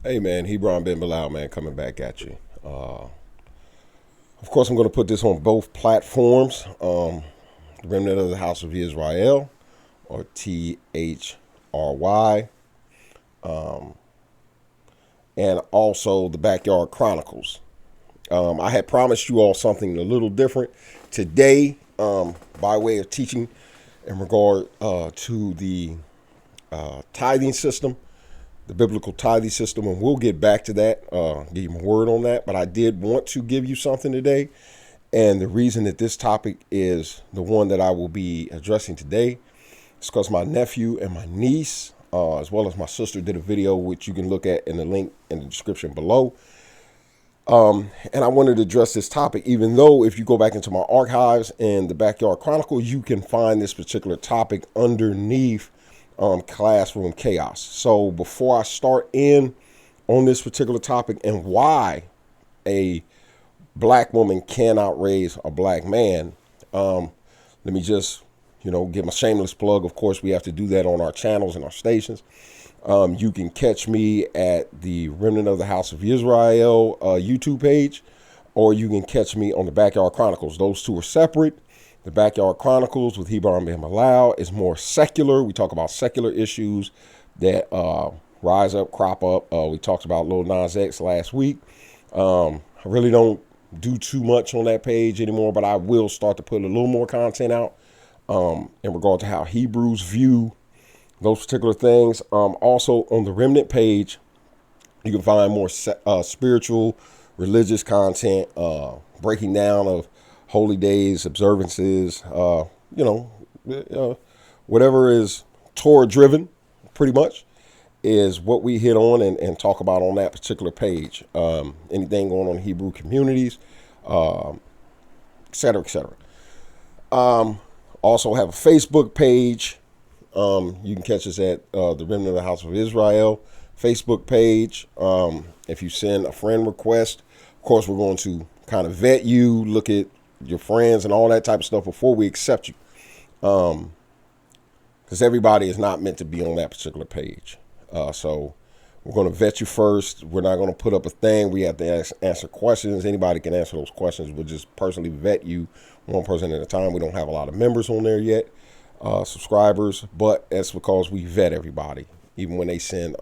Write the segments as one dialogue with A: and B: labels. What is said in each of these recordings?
A: Hey man, Hebron Ben Bilal, man, coming back at you. Of course, I'm going to put this on both platforms. The Remnant of the House of Yisrael, or THRY, and also the Backyard Chronicles. I had promised you all something a little different today, by way of teaching in regard to the tithing system, the biblical tithing system, and we'll get back to that, give you my word on that. But I did want to give you something today. And the reason that this topic is the one that I will be addressing today is because my nephew and my niece, as well as my sister, did a video, which you can look at in the link in the description below. And I wanted to address this topic, even though if you go back into my archives and the Backyard Chronicle, you can find this particular topic underneath classroom chaos. So before I start in on this particular topic and why a black woman cannot raise a black man, let me just, give my shameless plug. Of course, we have to do that on our channels and our stations. You can catch me at the Remnant of the House of Israel YouTube page, or you can catch me on the Backyard Chronicles. Those two are separate. The Backyard Chronicles with Hebron Ben Bilal is more secular. We talk about secular issues that rise up, crop up. We talked about Lil Nas X last week. I really don't do too much on that page anymore, but I will start to put a little more content out in regard to how Hebrews view those particular things. Also on the Remnant page, you can find more spiritual, religious content, breaking down of holy days, observances, whatever is Torah driven, pretty much, is what we hit on and talk about on that particular page. Anything going on in Hebrew communities, et cetera, et cetera. Also have a Facebook page. You can catch us at the Remnant of the House of Israel Facebook page. If you send a friend request, of course, we're going to kind of vet you, look at your friends and all that type of stuff before we accept you. Because everybody is not meant to be on that particular page. So we're going to vet you first. We're not going to put up a thing. We have to answer questions. Anybody can answer those questions. We'll just personally vet you one person at a time. We don't have a lot of members on there yet, subscribers, but that's because we vet everybody, even when they send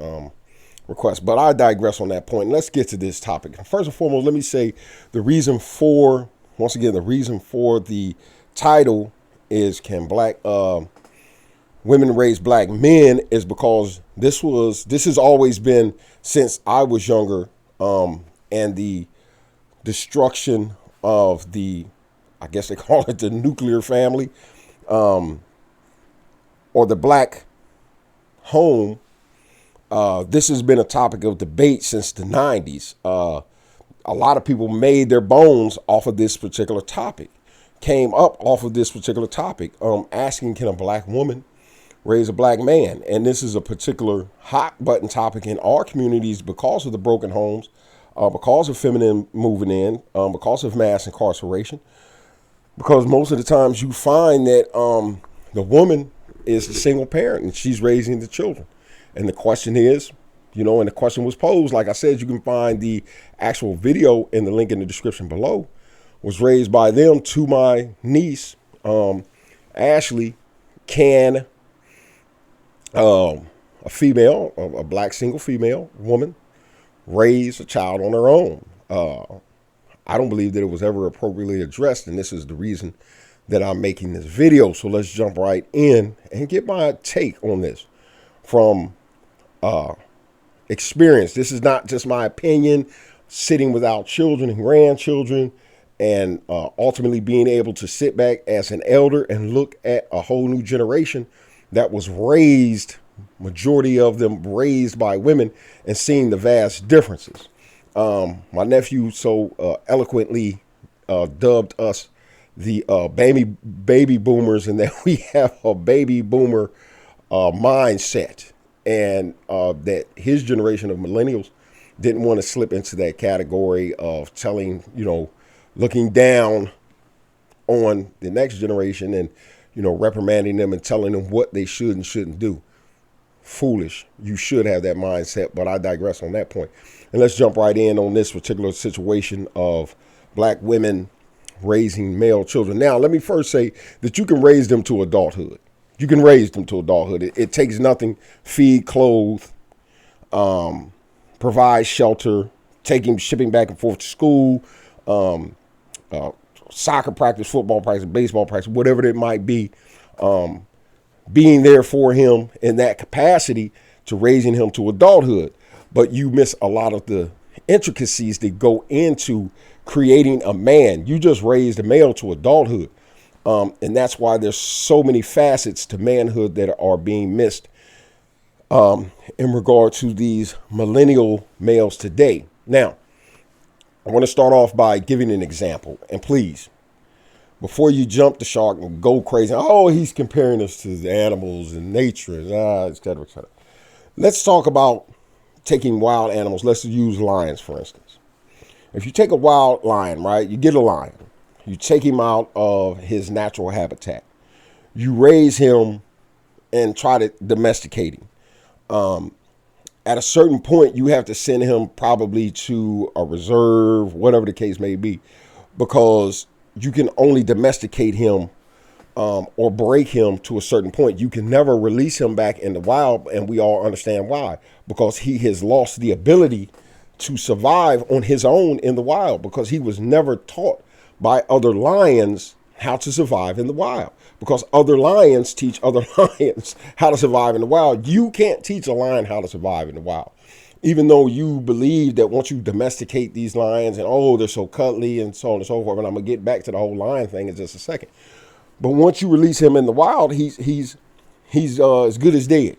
A: requests. But I digress on that point. Let's get to this topic. First and foremost, let me say the reason for, once again, the reason for the title is Can Black Women Raise Black Men, is because this has always been since I was younger, and the destruction of the, I guess they call it the nuclear family, or the black home. This has been a topic of debate since the 90s. A lot of people made their bones off of this particular topic, came up off of this particular topic, asking, can a black woman raise a black man? And this is a particular hot button topic in our communities because of the broken homes, because of feminine moving in, because of mass incarceration, because most of the times you find that the woman is the single parent and she's raising the children. And the question is, and the question was posed, like I said, you can find the actual video in the link in the description below, was raised by them to my niece, Ashley. Can a female, a black single female woman, raise a child on her own? I don't believe that it was ever appropriately addressed, and this is the reason that I'm making this video. So let's jump right in and get my take on this from experience. This is not just my opinion, sitting without children and grandchildren, and ultimately being able to sit back as an elder and look at a whole new generation that was raised, majority of them raised by women, and seeing the vast differences. My nephew so eloquently dubbed us the baby boomers, and that we have a baby boomer mindset, and that his generation of millennials didn't want to slip into that category of telling, looking down on the next generation and, reprimanding them and telling them what they should and shouldn't do. foolish. You should have that mindset, but I digress on that point. And let's jump right in on this particular situation of black women raising male children. Now, let me first say that you can raise them to adulthood. You can raise them to adulthood. It takes nothing. Feed, clothe, provide shelter, shipping back and forth to school, soccer practice, football practice, baseball practice, whatever it might be. Being there for him in that capacity to raising him to adulthood. But you miss a lot of the intricacies that go into creating a man. You just raised a male to adulthood. And that's why there's so many facets to manhood that are being missed in regard to these millennial males today. Now, I want to start off by giving an example. And please, before you jump the shark and go crazy, oh, he's comparing us to the animals and nature, et cetera, et cetera. Let's talk about taking wild animals. Let's use lions, for instance. If you take a wild lion, right, you get a lion. You take him out of his natural habitat. You raise him and try to domesticate him. At a certain point, you have to send him probably to a reserve, whatever the case may be, because you can only domesticate him or break him to a certain point. You can never release him back in the wild, and we all understand why. Because he has lost the ability to survive on his own in the wild, because he was never taught by other lions how to survive in the wild, because other lions teach other lions how to survive in the wild. You can't teach a lion how to survive in the wild, even though you believe that once you domesticate these lions and, oh, they're so cuddly and so on and so forth. And I'm going to get back to the whole lion thing in just a second. But once you release him in the wild, he's as good as dead.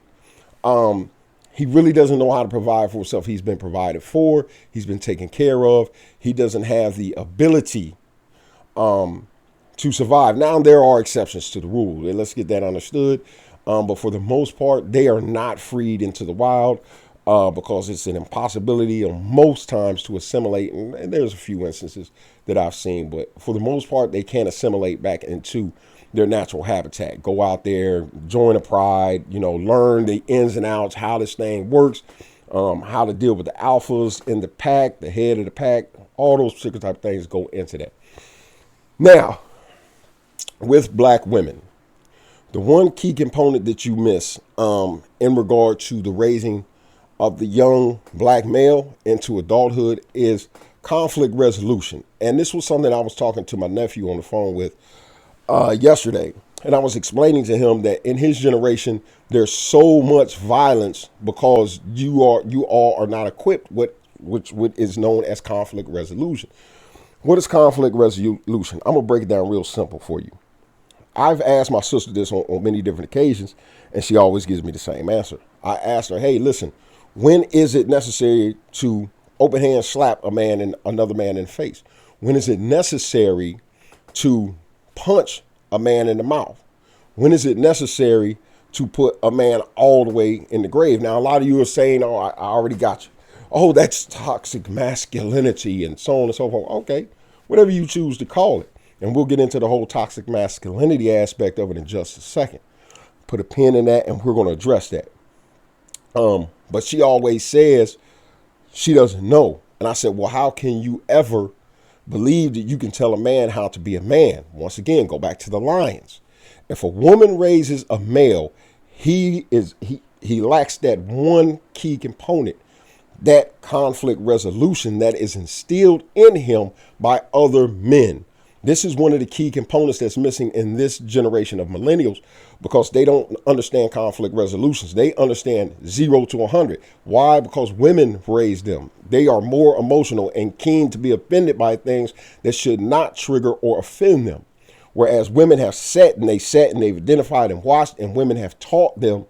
A: He really doesn't know how to provide for himself. He's been provided for. He's been taken care of. He doesn't have the ability to survive. Now, there are exceptions to the rule, and let's get that understood. But for the most part, they are not freed into the wild because it's an impossibility on most times to assimilate. And there's a few instances that I've seen, but for the most part, they can't assimilate back into their natural habitat. Go out there, join a pride, learn the ins and outs, how this thing works, how to deal with the alphas in the pack, the head of the pack, all those particular type of things go into that. Now, with black women, the one key component that you miss in regard to the raising of the young black male into adulthood is conflict resolution. And this was something I was talking to my nephew on the phone with yesterday. And I was explaining to him that in his generation, there's so much violence because you all are not equipped with what is known as conflict resolution. What is conflict resolution? I'm going to break it down real simple for you. I've asked my sister this on many different occasions, and she always gives me the same answer. I asked her, hey, listen, when is it necessary to open hand slap a man and another man in the face? When is it necessary to punch a man in the mouth? When is it necessary to put a man all the way in the grave? Now, a lot of you are saying, oh, I already got you. Oh, that's toxic masculinity and so on and so forth. Okay, whatever you choose to call it. And we'll get into the whole toxic masculinity aspect of it in just a second. Put a pin in that and we're going to address that. But she always says she doesn't know. And I said, well, how can you ever believe that you can tell a man how to be a man? Once again, go back to the lions. If a woman raises a male, he lacks that one key component, that conflict resolution that is instilled in him by other men. This is one of the key components that's missing in this generation of millennials because they don't understand conflict resolutions. They understand 0 to 100. Why? Because women raised them. They are more emotional and keen to be offended by things that should not trigger or offend them. Whereas women have sat and they've identified and watched, and women have taught them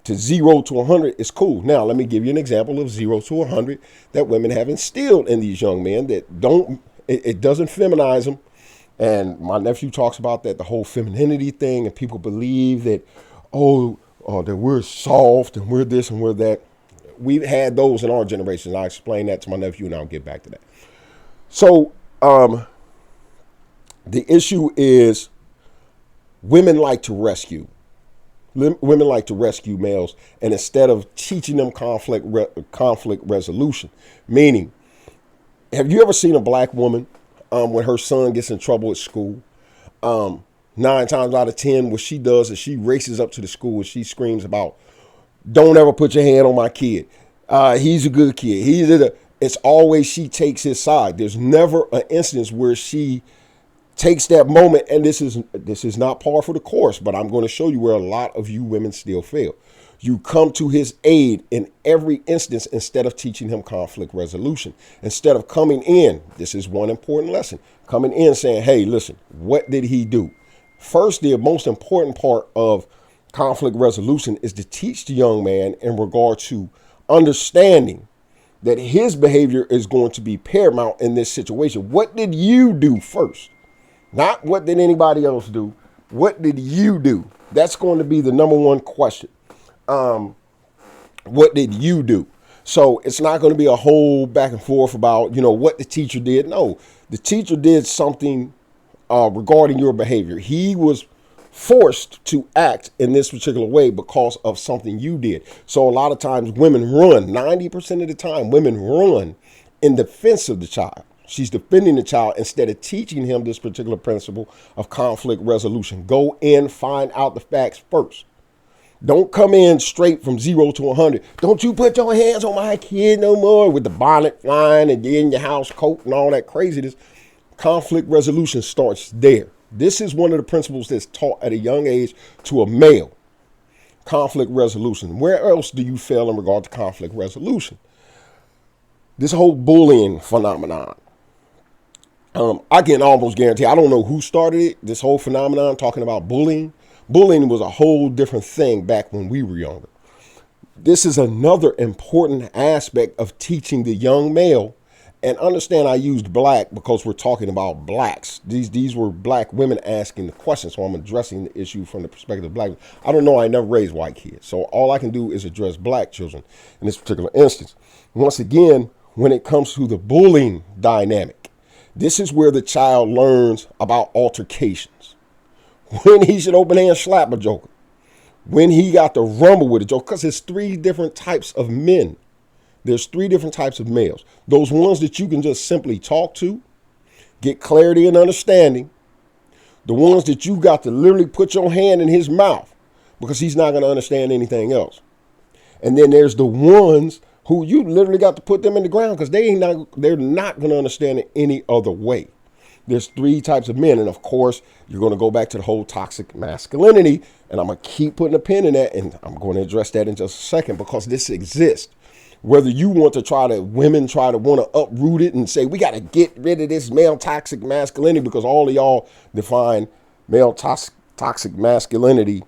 A: to 0 to 100 is cool. Now, let me give you an example of 0 to 100 that women have instilled in these young men that it doesn't feminize them. And my nephew talks about that, the whole femininity thing, and people believe that, that we're soft and we're this and we're that. We've had those in our generation. I explained that to my nephew, and I'll get back to that. So the issue is women like to rescue. Women like to rescue males, and instead of teaching them conflict resolution, meaning, have you ever seen a black woman when her son gets in trouble at school? 9 times out of 10, what she does is she races up to the school and she screams about, "Don't ever put your hand on my kid. He's a good kid. It's always she takes his side. There's never an instance where she takes that moment, and this is not par for the course, but I'm going to show you where a lot of you women still fail. You come to his aid in every instance instead of teaching him conflict resolution. Instead of coming in, this is one important lesson, coming in saying, hey, listen, what did he do? First, the most important part of conflict resolution is to teach the young man in regard to understanding that his behavior is going to be paramount in this situation. What did you do first? Not what did anybody else do. What did you do? That's going to be the number one question. What did you do? So it's not going to be a whole back and forth about, what the teacher did. No, the teacher did something regarding your behavior. He was forced to act in this particular way because of something you did. So a lot of times women run, 90% of the time, women run in defense of the child. She's defending the child instead of teaching him this particular principle of conflict resolution. Go in, find out the facts first. Don't come in straight from 0 to 100. Don't you put your hands on my kid no more, with the bonnet flying and in your house coat and all that craziness. Conflict resolution starts there. This is one of the principles that's taught at a young age to a male. Conflict resolution. Where else do you fail in regard to conflict resolution? This whole bullying phenomenon. I can almost guarantee, I don't know who started it, this whole phenomenon talking about bullying. Bullying was a whole different thing back when we were younger. This is another important aspect of teaching the young male. And understand, I used black because we're talking about blacks. These were black women asking the question, so I'm addressing the issue from the perspective of black. I don't know, I never raised white kids, so all I can do is address black children in this particular instance. Once again, when it comes to the bullying dynamic, this is where the child learns about altercations. When he should open hand slap a joker. When he got to rumble with a joker, because there's 3 different types of men. There's 3 different types of males. Those ones that you can just simply talk to, get clarity and understanding. The ones that you got to literally put your hand in his mouth because he's not going to understand anything else. And then there's the ones who you literally got to put them in the ground because they're not going to understand it any other way. There's 3 types of men. And of course, you're going to go back to the whole toxic masculinity. And I'm going to keep putting a pin in that. And I'm going to address that in just a second because this exists. Whether you want to women try to want to uproot it and say, we got to get rid of this male toxic masculinity because all of y'all define male toxic masculinity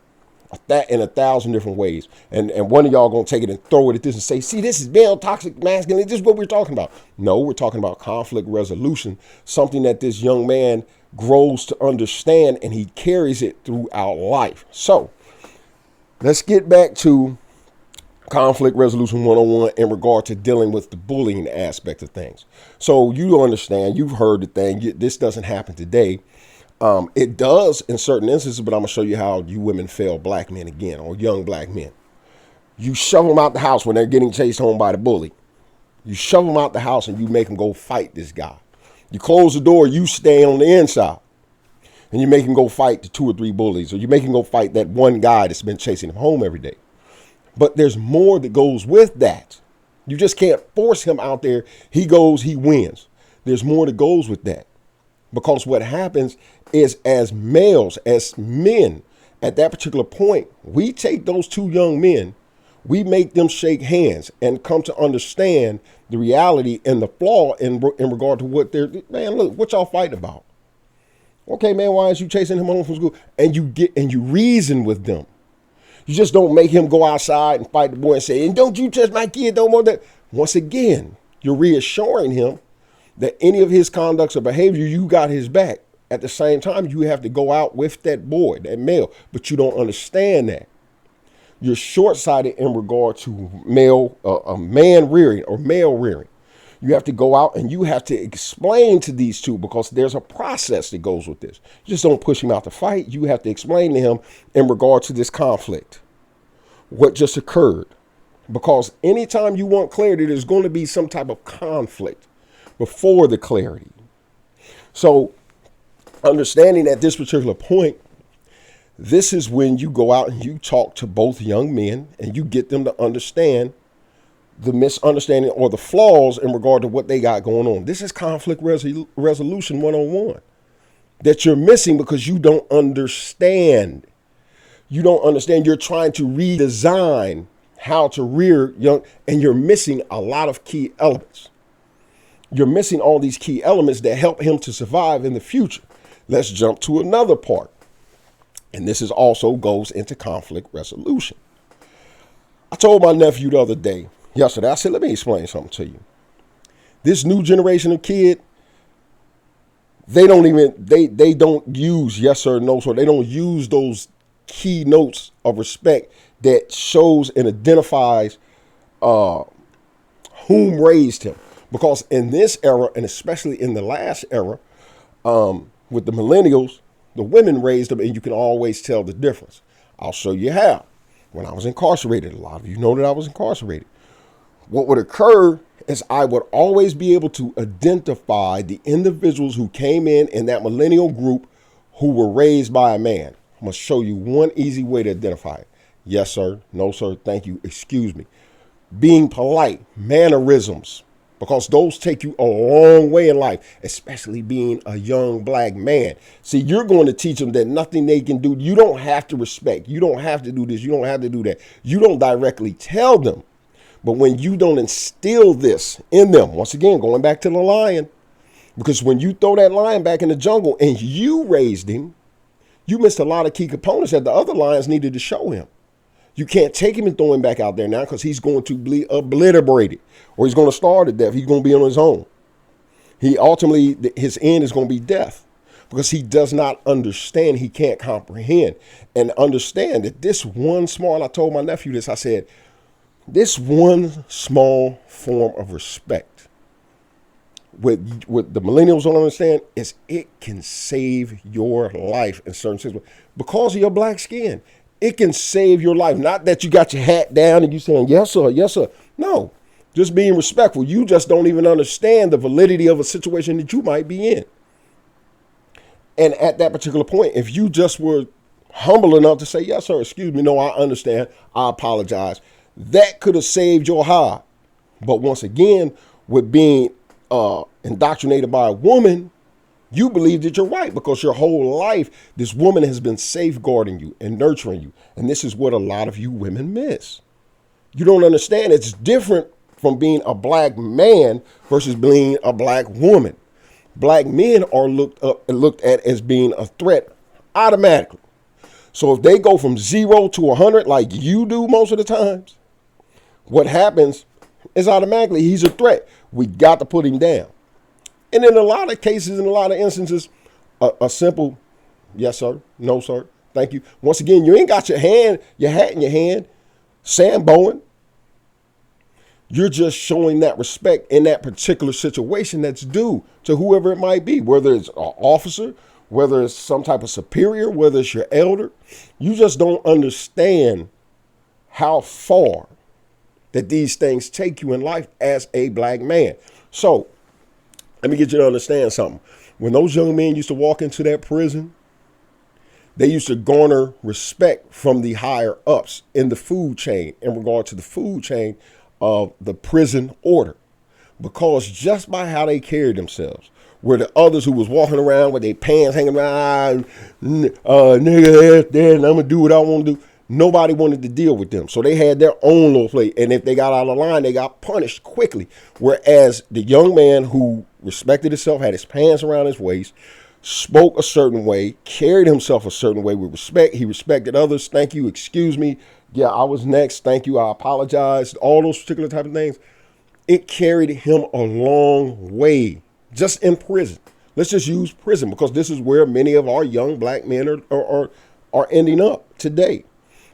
A: in 1,000 different ways. And one of y'all going to take it and throw it at this and say, see, this is male toxic masculinity. This is what we're talking about. No, we're talking about conflict resolution, something that this young man grows to understand and he carries it throughout life. So let's get back to Conflict Resolution 101 in regard to dealing with the bullying aspect of things. So you understand, you've heard the thing, this doesn't happen today. It does in certain instances, but I'm going to show you how you women fail black men again, or young black men. You shove them out the house when they're getting chased home by the bully. You shove them out the house and you make them go fight this guy. You close the door, you stay on the inside. And you make him go fight the 2 or 3 bullies, or you make him go fight that one guy that's been chasing him home every day. But there's more that goes with that. You just can't force him out there. He goes, he wins. There's more that goes with that. Because what happens is, as males, as men, at that particular point, we take those 2 young men, we make them shake hands and come to understand the reality and the flaw in regard to what man, look, what y'all fighting about? Okay, man, why is you chasing him home from school? And you reason with them. You just don't make him go outside and fight the boy and say, and don't you touch my kid, don't want that. Once again, you're reassuring him that any of his conducts or behavior, you got his back. At the same time, you have to go out with that boy, that male, but you don't understand that. You're short-sighted in regard to man rearing or male rearing. You have to go out and you have to explain to these two, because there's a process that goes with this. You just don't push him out to fight. You have to explain to him in regard to this conflict, what just occurred. Because anytime you want clarity, there's going to be some type of conflict before the clarity. So understanding at this particular point, this is when you go out and you talk to both young men and you get them to understand the misunderstanding or the flaws in regard to what they got going on. This is conflict resolution 101 that you're missing because you don't understand. You don't understand. You're trying to redesign how to rear young, and you're missing a lot of key elements. You're missing all these key elements that help him to survive in the future. Let's jump to another part. And this is also goes into conflict resolution. I told my nephew the other day, yesterday, I said, let me explain something to you. This new generation of kid, they don't use yes sir, no sir. They don't use those key notes of respect that shows and identifies whom raised him. Because in this era, and especially in the last era, with the millennials, the women raised them, and you can always tell the difference. I'll show you how. When I was incarcerated, a lot of you know that I was incarcerated. What would occur is I would always be able to identify the individuals who came in that millennial group who were raised by a man. I'm going to show you one easy way to identify it. Yes, sir. No, sir. Thank you. Excuse me. Being polite, mannerisms, because those take you a long way in life, especially being a young black man. See, you're going to teach them that nothing they can do. You don't have to respect. You don't have to do this. You don't have to do that. You don't directly tell them. But when you don't instill this in them, once again, going back to the lion, because when you throw that lion back in the jungle and you raised him, you missed a lot of key components that the other lions needed to show him. You can't take him and throw him back out there now because he's going to be obliterated, or he's going to starve to death. He's going to be on his own. He ultimately, his end is going to be death, because he does not understand. He can't comprehend and understand that this one small, I told my nephew this, I said, this one small form of respect, what the millennials don't understand is it can save your life in certain situations because of your black skin. It can save your life. Not that you got your hat down and you saying, yes, sir, yes, sir. No, just being respectful. You just don't even understand the validity of a situation that you might be in. And at that particular point, if you just were humble enough to say, yes, sir, excuse me, no, I understand, I apologize, that could have saved your hide. But once again, with being indoctrinated by a woman, you believe that you're right because your whole life, this woman has been safeguarding you and nurturing you. And this is what a lot of you women miss. You don't understand. It's different from being a black man versus being a black woman. Black men are looked at as being a threat automatically. So if they go from 0 to 100 like you do most of the times, what happens is automatically he's a threat. We got to put him down. And in a lot of cases, in a lot of instances, a simple yes, sir, no, sir, thank you. Once again, you ain't got your hat in your hand, samboing. You're just showing that respect in that particular situation that's due to whoever it might be, whether it's an officer, whether it's some type of superior, whether it's your elder. You just don't understand how far that these things take you in life as a black man. So let me get you to understand something. When those young men used to walk into that prison, they used to garner respect from the higher ups in the food chain in regard to the food chain of the prison order, because just by how they carried themselves, where the others who was walking around with their pants hanging around, nigga, and I'm gonna do what I want to do. Nobody wanted to deal with them. So they had their own little play. And if they got out of line, they got punished quickly. Whereas the young man who respected himself, had his pants around his waist, spoke a certain way, carried himself a certain way with respect. He respected others. Thank you. Excuse me. Yeah, I was next. Thank you. I apologize. All those particular type of things. It carried him a long way just in prison. Let's just use prison because this is where many of our young black men are ending up today.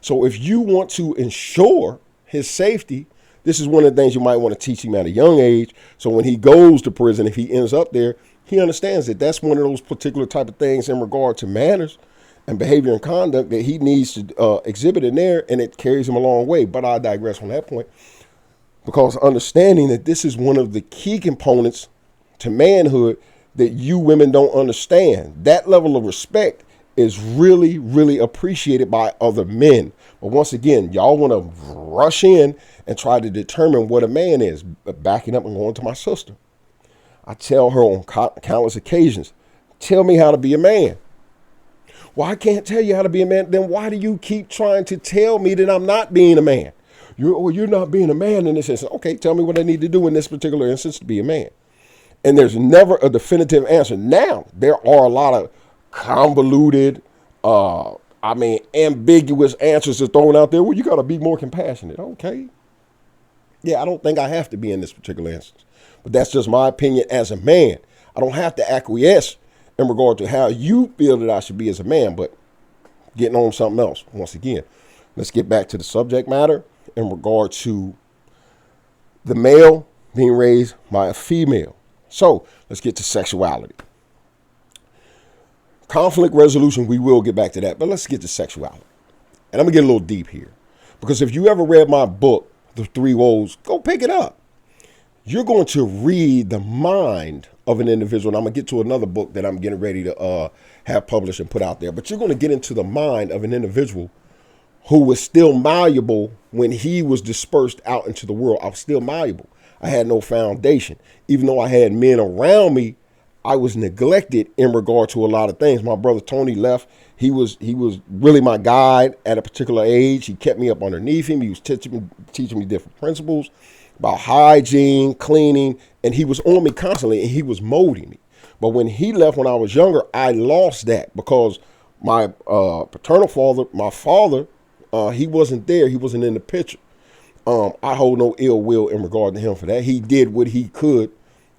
A: So if you want to ensure his safety, This is one of the things you might want to teach him at a young age. So when he goes to prison, if he ends up there, he understands that that's one of those particular type of things in regard to manners and behavior and conduct that he needs to exhibit in there, and it carries him a long way. But I digress on that point, because understanding that this is one of the key components to manhood that you women don't understand. That level of respect is really, really appreciated by other men. But once again, y'all want to rush in and try to determine what a man is. Backing up and going to my sister, I tell her on countless occasions, tell me how to be a man. Well, I can't tell you how to be a man. Then why do you keep trying to tell me that I'm not being a man? You're not being a man in this instance. Okay, tell me what I need to do in this particular instance to be a man. And there's never a definitive answer. Now, there are a lot of convoluted, ambiguous answers are thrown out there. Well, you got to be more compassionate. Okay. Yeah, I don't think I have to be in this particular instance. But that's just my opinion as a man. I don't have to acquiesce in regard to how you feel that I should be as a man, but getting on something else. Once again, let's get back to the subject matter in regard to the male being raised by a female. So let's get to sexuality. Conflict resolution, we will get back to that, but let's get to sexuality. And I'm gonna get a little deep here, because if you ever read my book, The Three Woes, go pick it up. You're going to read the mind of an individual. And I'm going to get to another book that I'm getting ready to have published and put out there. But you're going to get into the mind of an individual who was still malleable when he was dispersed out into the world. I was still malleable. I had no foundation. Even though I had men around me, I was neglected in regard to a lot of things. My brother Tony left. He was really my guide at a particular age. He kept me up underneath him. He was teaching me different principles about hygiene, cleaning, and he was on me constantly, and he was molding me. But when he left when I was younger, I lost that because my paternal father, my father, he wasn't there. He wasn't in the picture. I hold no ill will in regard to him for that. He did what he could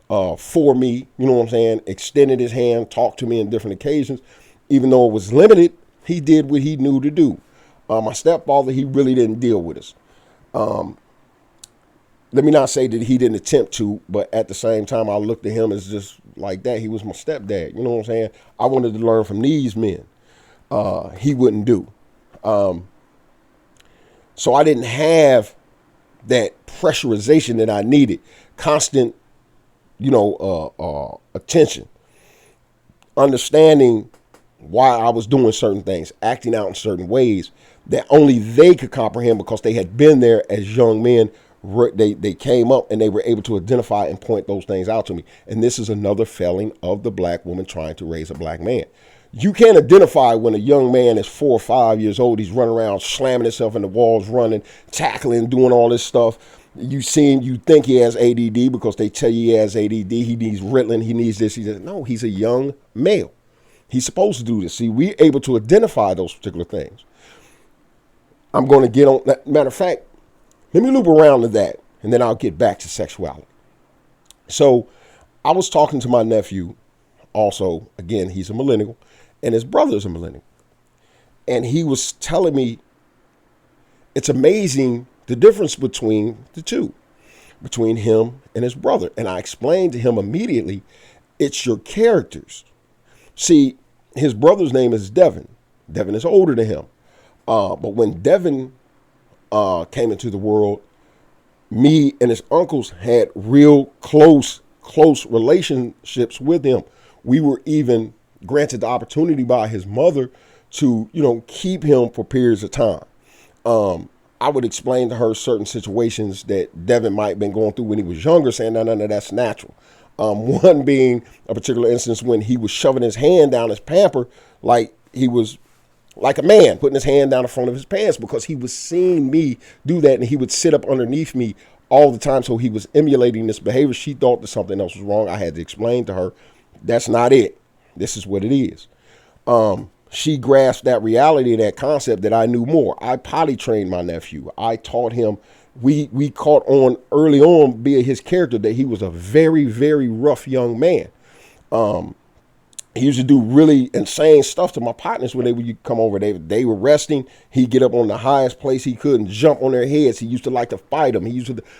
A: for me, you know what I'm saying, extended his hand, talked to me on different occasions. Even though it was limited, he did what he knew to do. My stepfather, he really didn't deal with us. Let me not say that he didn't attempt to, but at the same time, I looked at him as just like that. He was my stepdad. You know what I'm saying? I wanted to learn from these men. He wouldn't do. So I didn't have that pressurization that I needed. Constant, attention. Understanding why I was doing certain things, acting out in certain ways that only they could comprehend because they had been there as young men. They came up and they were able to identify and point those things out to me. And this is another failing of the black woman trying to raise a black man. You can't identify when a young man is 4 or 5 years old. He's running around, slamming himself in the walls, running, tackling, doing all this stuff. You think he has ADD because they tell you he has ADD. He needs Ritalin. He needs this. No, he's a young male. He's supposed to do this. See, we're able to identify those particular things. I'm going to get on that. Matter of fact, let me loop around to that, and then I'll get back to sexuality. So I was talking to my nephew also. Again, he's a millennial, and his brother's a millennial. And he was telling me it's amazing the difference between the two, between him and his brother. And I explained to him immediately, it's your characters. See, his brother's name is Devin. Devin is older than him. But when Devin came into the world, me and his uncles had real close relationships with him. We were even granted the opportunity by his mother to, keep him for periods of time. I would explain to her certain situations that Devin might have been going through when he was younger, saying, no, that's natural. One being a particular instance when he was shoving his hand down his pamper like he was like a man, putting his hand down the front of his pants because he was seeing me do that, and he would sit up underneath me all the time. So he was emulating this behavior. She thought that something else was wrong. I had to explain to her, that's not it. This is what it is. She grasped that reality, that concept that I knew more. I potty trained my nephew. I taught him. We caught on early on via his character that he was a very, very rough young man. He used to do really insane stuff to my partners when they would come over. They were resting. He'd get up on the highest place he could and jump on their heads. He used to like to fight them.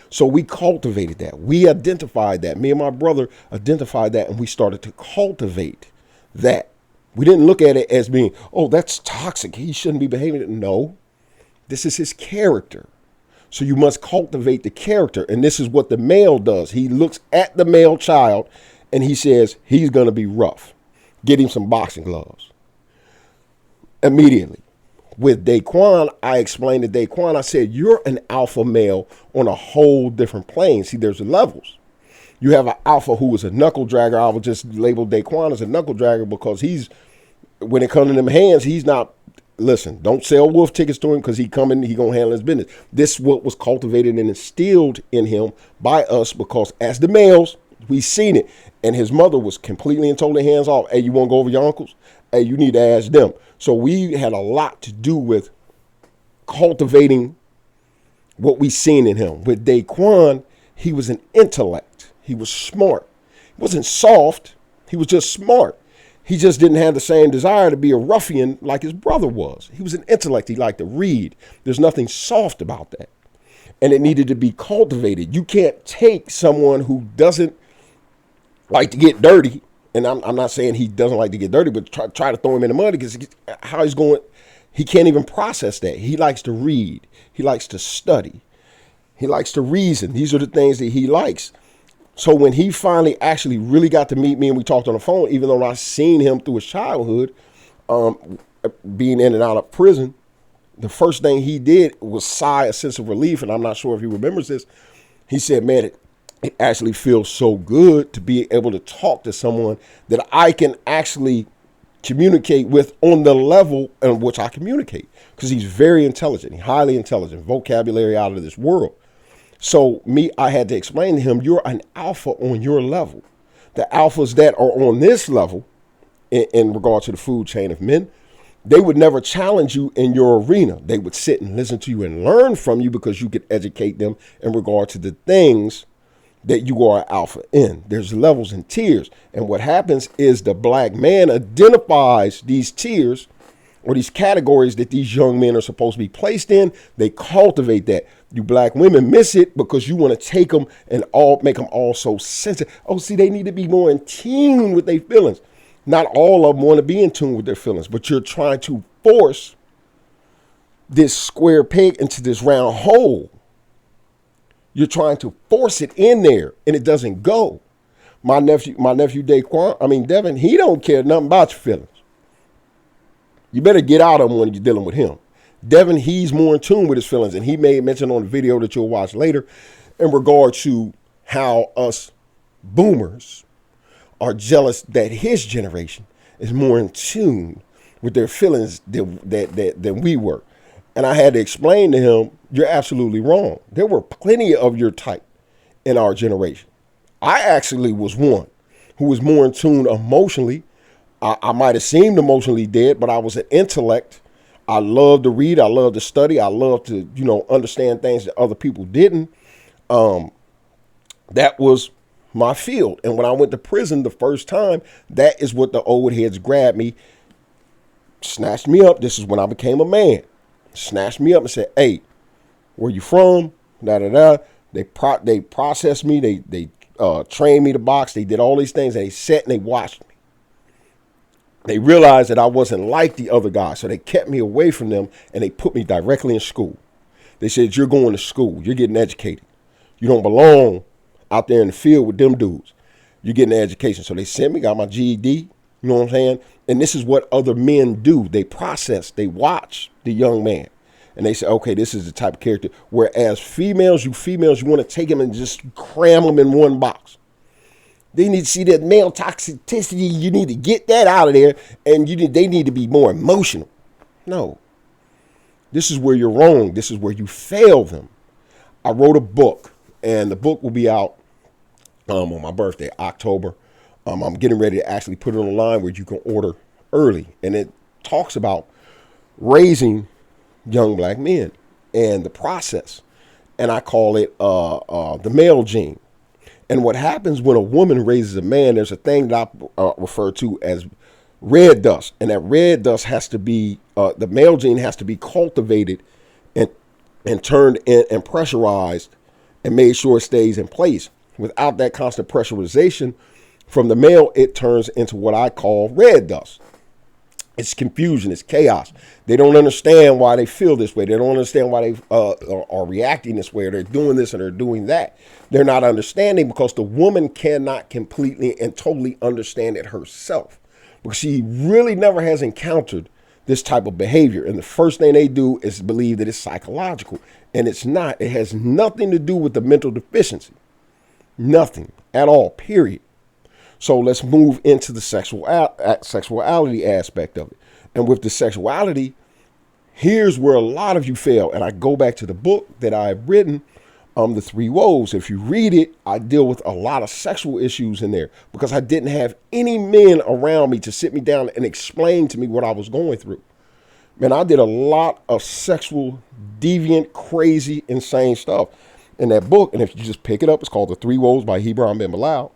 A: So we cultivated that. We identified that. Me and my brother identified that, and we started to cultivate that. We didn't look at it as being, oh, that's toxic, he shouldn't be behaving. No, this is his character. So you must cultivate the character. And this is what the male does. He looks at the male child and he says, he's going to be rough. Get him some boxing gloves. Immediately. With Daquan, I explained to Daquan, I said, you're an alpha male on a whole different plane. See, there's levels. You have an alpha who is a knuckle dragger. I would just label Daquan as a knuckle dragger because when it comes to them hands, he's not, listen, don't sell wolf tickets to him because he going to handle his business. This is what was cultivated and instilled in him by us because as the males, we seen it. And his mother was completely and totally hands off. Hey, you want to go over your uncles? Hey, you need to ask them. So we had a lot to do with cultivating what we seen in him. With Daquan, he was an intellect. He was smart. He wasn't soft. He was just smart. He just didn't have the same desire to be a ruffian like his brother was. He was an intellect. He liked to read. There's nothing soft about that. And it needed to be cultivated. You can't take someone who doesn't like to get dirty, and I'm not saying he doesn't like to get dirty, but try to throw him in the mud because how he's going, he can't even process that. He likes to read. He likes to study. He likes to reason. These are the things that he likes. So when he finally actually really got to meet me and we talked on the phone, even though I seen him through his childhood, being in and out of prison, the first thing he did was sigh a sense of relief. And I'm not sure if he remembers this. He said, man, it actually feels so good to be able to talk to someone that I can actually communicate with on the level in which I communicate. Because he's very intelligent, highly intelligent, vocabulary out of this world. So I had to explain to him, you're an alpha on your level. The alphas that are on this level, in regard to the food chain of men, they would never challenge you in your arena. They would sit and listen to you and learn from you because you could educate them in regard to the things that you are an alpha in. There's levels and tiers. And what happens is the black man identifies these tiers or these categories that these young men are supposed to be placed in. They cultivate that. You black women miss it because you want to take them and make them all so sensitive. Oh, see, they need to be more in tune with their feelings. Not all of them want to be in tune with their feelings, but you're trying to force this square peg into this round hole. You're trying to force it in there and it doesn't go. My nephew Devin, he don't care nothing about your feelings. You better get out of him when you're dealing with him. Devin, he's more in tune with his feelings. And he made mention on the video that you'll watch later in regard to how us boomers are jealous that his generation is more in tune with their feelings than we were. And I had to explain to him, you're absolutely wrong. There were plenty of your type in our generation. I actually was one who was more in tune emotionally. I might have seemed emotionally dead, but I was an intellect. I loved to read. I loved to study. I loved to, understand things that other people didn't. That was my field. And when I went to prison the first time, that is what the old heads grabbed me, snatched me up. This is when I became a man. Snatched me up and said, hey, where you from? They processed me. They trained me to box. They did all these things. And they sat and they watched me. They realized that I wasn't like the other guys. So they kept me away from them and they put me directly in school. They said, you're going to school. You're getting educated. You don't belong out there in the field with them dudes. You're getting an education. So they sent me, got my GED. You know what I'm saying? And this is what other men do. They process, they watch the young man. And they say, okay, this is the type of character. Whereas females, you want to take them and just cram them in one box. They need to see that male toxicity. You need to get that out of there. And they need to be more emotional. No. This is where you're wrong. This is where you fail them. I wrote a book. And the book will be out on my birthday, October. I'm getting ready to actually put it online where you can order early. And it talks about raising young black men and the process. And I call it the male gene. And what happens when a woman raises a man, there's a thing that I refer to as red dust. And that red dust has to be, the male gene has to be cultivated and, turned in and pressurized and made sure it stays in place. Without that constant pressurization from the male, it turns into what I call red dust. It's confusion. It's chaos. They don't understand why they feel this way. They don't understand why they are reacting this way. Or they're doing this and they're doing that. They're not understanding because the woman cannot completely and totally understand it herself, because she really never has encountered this type of behavior. And the first thing they do is believe that it's psychological, and it's not. It has nothing to do with the mental deficiency. Nothing at all, period. So let's move into the sexuality aspect of it. And with the sexuality, here's where a lot of you fail. And I go back to the book that I've written, The Three Woes. If you read it, I deal with a lot of sexual issues in there because I didn't have any men around me to sit me down and explain to me what I was going through. Man, I did a lot of sexual, deviant, crazy, insane stuff in that book. And if you just pick it up, it's called The Three Woes by Hebron and Bilal.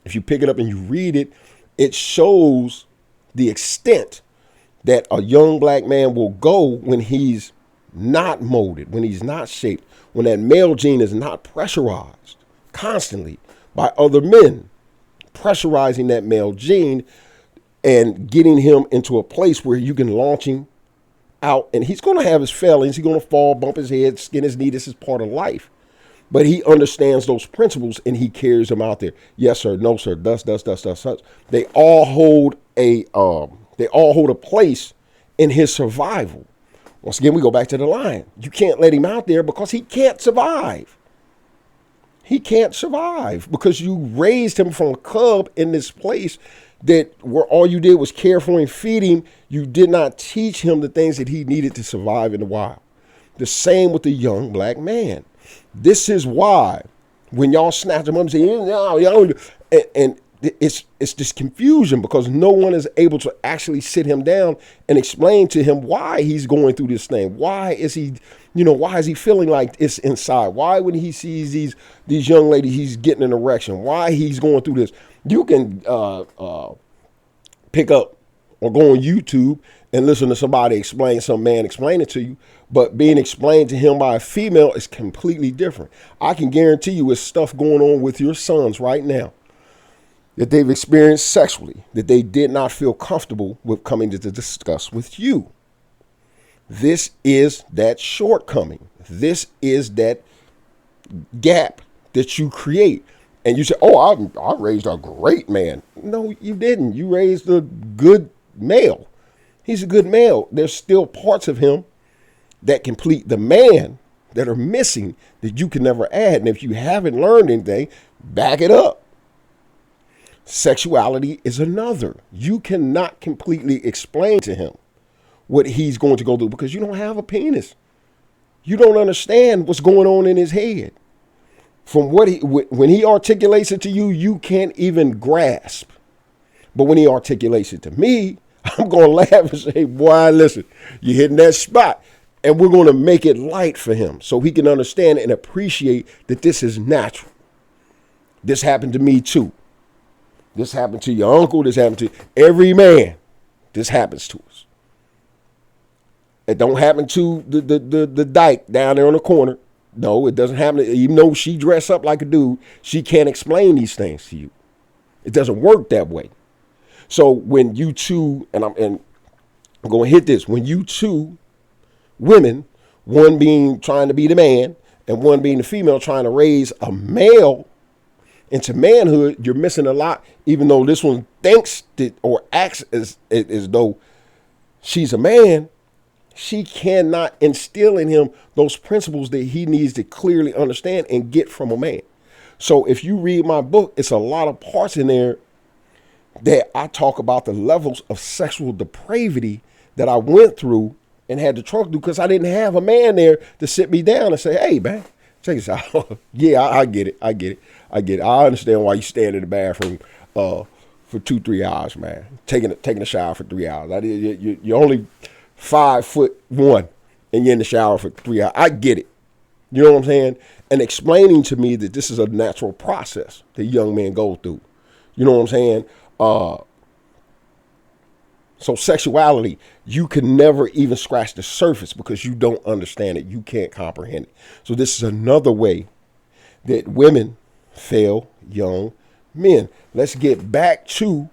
A: If you pick it up and you read it, it shows the extent that a young black man will go when he's not molded, when he's not shaped, when that male gene is not pressurized constantly by other men, pressurizing that male gene and getting him into a place where you can launch him out. And he's going to have his failings. He's going to fall, bump his head, skin his knee. This is part of life. But he understands those principles and he carries them out there. Yes, sir. No, sir. Thus. They all hold a place in his survival. Once again, we go back to the lion. You can't let him out there because he can't survive. He can't survive because you raised him from a cub in this place that where all you did was care for him, feed him. You did not teach him the things that he needed to survive in the wild. The same with the young black man. This is why when y'all snatch them up and say, no, y'all, and it's this confusion because no one is able to actually sit him down and explain to him why he's going through this thing. Why is he feeling like it's inside? Why when he sees these young ladies, he's getting an erection? Why he's going through this? You can pick up or go on YouTube and listen to somebody explain, some man explain it to you. But being explained to him by a female is completely different. I can guarantee you it's stuff going on with your sons right now that they've experienced sexually that they did not feel comfortable with coming to discuss with you. This is that shortcoming. This is that gap that you create. And you say, oh, I raised a great man. No, you didn't. You raised a good male. He's a good male. There's still parts of him that complete the man that are missing that you can never add. And if you haven't learned anything, back it up. Sexuality is another. You cannot completely explain to him what he's going to go through because you don't have a penis. You don't understand what's going on in his head. From when he articulates it to you, you can't even grasp. But when he articulates it to me, I'm going to laugh and say, boy, listen, you're hitting that spot. And we're going to make it light for him so he can understand and appreciate that this is natural. This happened to me too. This happened to your uncle. This happened to every man. This happens to us. It don't happen to the dyke down there on the corner. No, it doesn't happen. Even though she dressed up like a dude, she can't explain these things to you. It doesn't work that way. So when you two, and I'm going to hit this, when you two women, one being trying to be the man and one being the female trying to raise a male into manhood, you're missing a lot, even though this one thinks that or acts as though she's a man. She cannot instill in him those principles that he needs to clearly understand and get from a man. So if you read my book, it's a lot of parts in there that I talk about the levels of sexual depravity that I went through and had to truck through because I didn't have a man there to sit me down and say, hey, man, check this out. Yeah, I get it. I understand why you stand in the bathroom for 2-3 hours, man. Taking a shower for 3 hours. You're only 5'1" and you're in the shower for 3 hours. I get it. You know what I'm saying? and explaining to me that this is a natural process that young men go through. You know what I'm saying? So sexuality, you can never even scratch the surface because you don't understand it. You can't comprehend it. So this is another way that women fail young men. Let's get back to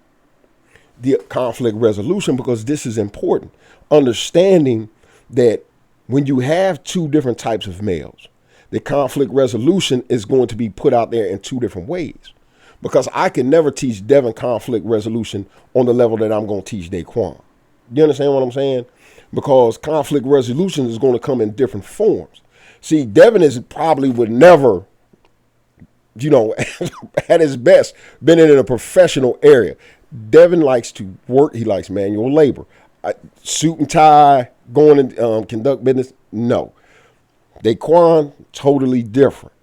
A: the conflict resolution because this is important. Understanding that when you have two different types of males, the conflict resolution is going to be put out there in two different ways. Because I can never teach Devin conflict resolution on the level that I'm going to teach Daquan. You understand what I'm saying? Because conflict resolution is going to come in different forms. See, Devin is probably would never, at his best, been in a professional area. Devin likes to work. He likes manual labor. Suit and tie, going and conduct business. No. Daquan, totally different.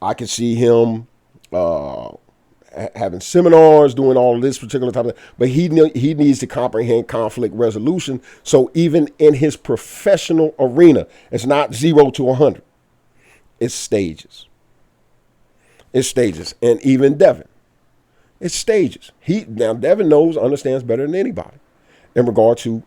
A: I can see him having seminars, doing all of this particular type of, but he needs to comprehend conflict resolution. So even in his professional arena, it's not 0 to 100. It's stages. It's stages. And even Devin, it's stages. Now Devin understands better than anybody in regard to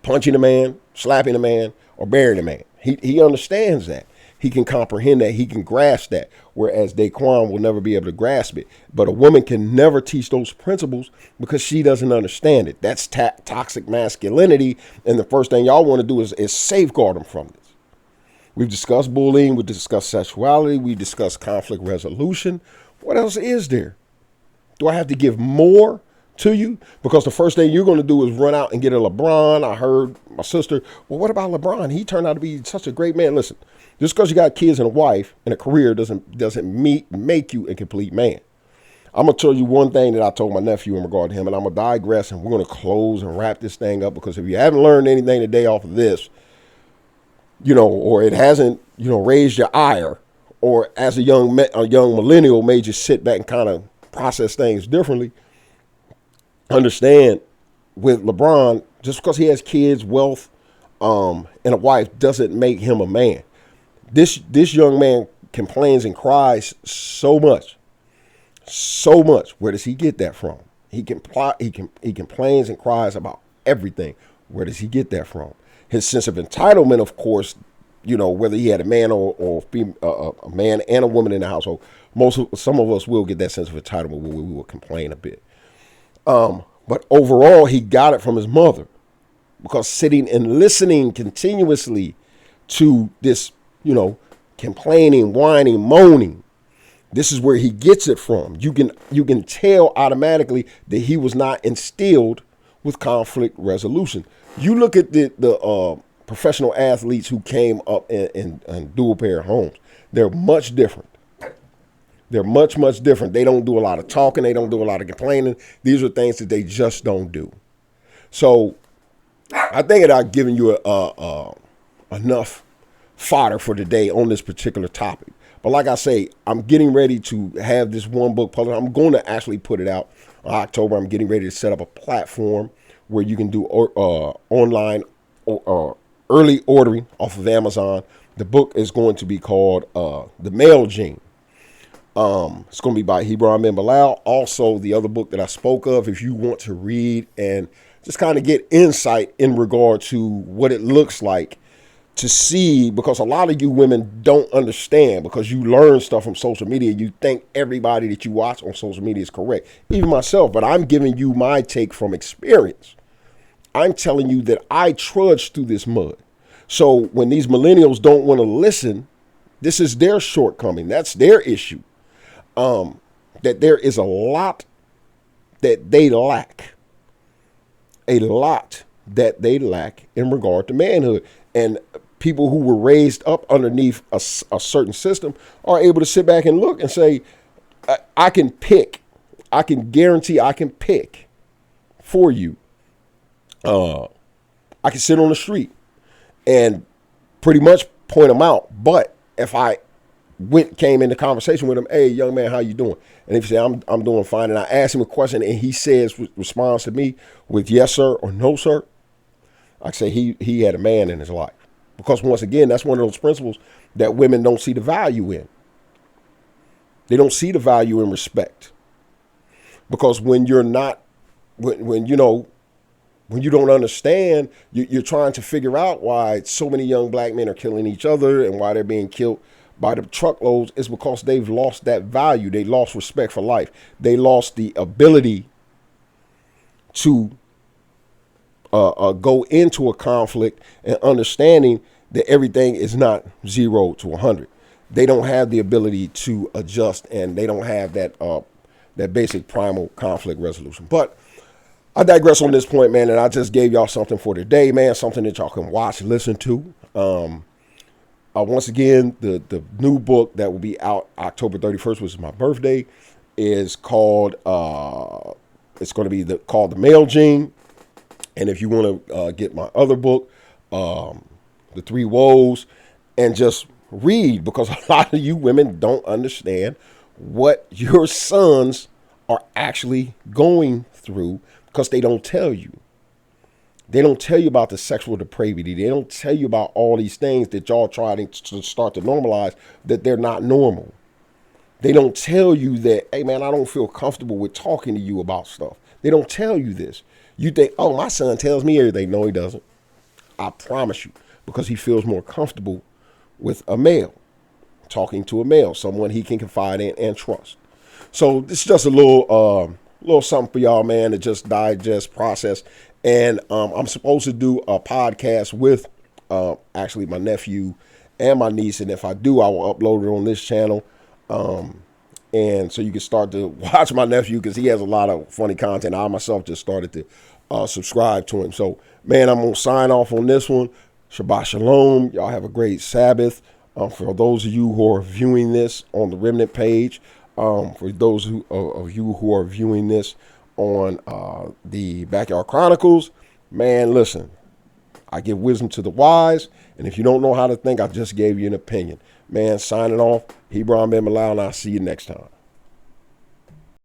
A: punching a man, slapping a man, or burying a man. He understands that. He can comprehend that. He can grasp that. Whereas Daquan will never be able to grasp it. But a woman can never teach those principles because she doesn't understand it. That's toxic masculinity. And the first thing y'all want to do is safeguard them from this. We've discussed bullying. We've discussed sexuality. We've discussed conflict resolution. What else is there? Do I have to give more to you? Because the first thing you're going to do is run out and get a LeBron. I heard my sister, well, what about LeBron? He turned out to be such a great man. Listen, just because you got kids and a wife and a career doesn't make you a complete man. I'm going to tell you one thing that I told my nephew in regard to him, and I'm going to digress, and we're going to close and wrap this thing up, because if you haven't learned anything today off of this, or it hasn't, raised your ire, or as a young millennial made you sit back and kind of process things differently, understand with LeBron, just because he has kids, wealth, and a wife doesn't make him a man. This young man complains and cries so much. Where does he get that from? He complains and cries about everything. Where does he get that from? His sense of entitlement, of course, whether he had a man or a man and a woman in the household, some of us will get that sense of entitlement where we will complain a bit. But overall, he got it from his mother, because sitting and listening continuously to this, complaining, whining, moaning, this is where he gets it from. You can tell automatically that he was not instilled with conflict resolution. You look at the professional athletes who came up in dual pair homes. They're much different. They're much, much different. They don't do a lot of talking. They don't do a lot of complaining. These are things that they just don't do. So I think that I've given you enough fodder for today on this particular topic. But like I say, I'm getting ready to have this one book published. I'm going to actually put it out in October. I'm getting ready to set up a platform where you can do online early ordering off of Amazon. The book is going to be called The Male Gene. It's going to be by Hebron and Bilal. Also, the other book that I spoke of, if you want to read and just kind of get insight in regard to what it looks like to see, because a lot of you women don't understand, because you learn stuff from social media. You think everybody that you watch on social media is correct, even myself, but I'm giving you my take from experience. I'm telling you that I trudged through this mud. So when these millennials don't want to listen, this is their shortcoming. That's their issue. That there is a lot that they lack. A lot that they lack in regard to manhood. And people who were raised up underneath a certain system are able to sit back and look and say, I can pick. I can guarantee I can pick for you. I can sit on the street and pretty much point them out. But if I came into conversation with him, hey, young man, how you doing? And if you say, I'm doing fine, and I ask him a question and he responds to me with yes, sir, or no, sir, I say he had a man in his life. Because once again, that's one of those principles that women don't see the value in. They don't see the value in respect. Because when you're not, when you know, when you don't understand, you're trying to figure out why so many young black men are killing each other and why they're being killed by the truckloads, is because they've lost that value. They lost respect for life. They lost the ability to go into a conflict and understanding that everything is not 0 to 100. They don't have the ability to adjust, and they don't have that basic primal conflict resolution. But I digress on this point, man, and I just gave y'all something for today, man, something that y'all can watch, listen to. Once again, the new book that will be out October 31st, which is my birthday, is called, it's going to be called The Male Gene. And if you want to get my other book, The Three Woes, and just read, because a lot of you women don't understand what your sons are actually going through, because they don't tell you. They don't tell you about the sexual depravity. They don't tell you about all these things that y'all trying to start to normalize, that they're not normal. They don't tell you that, hey, man, I don't feel comfortable with talking to you about stuff. They don't tell you this. You think, oh, my son tells me everything. No, he doesn't. I promise you, because he feels more comfortable with a male, talking to a male, someone he can confide in and trust. So this is just a little something for y'all, man, to just digest, process. And I'm supposed to do a podcast with actually my nephew and my niece. And if I do, I will upload it on this channel. And so you can start to watch my nephew, because he has a lot of funny content. I myself just started to subscribe to him. So, man, I'm going to sign off on this one. Shabbat Shalom. Y'all have a great Sabbath. For those of you who are viewing this on the Remnant page, for those of you who are viewing this on the Backyard Chronicles, man, listen, I give wisdom to the wise, and if you don't know how to think, I just gave you an opinion. Man, signing off, Hebron Ben Bilal, and I'll see you next time.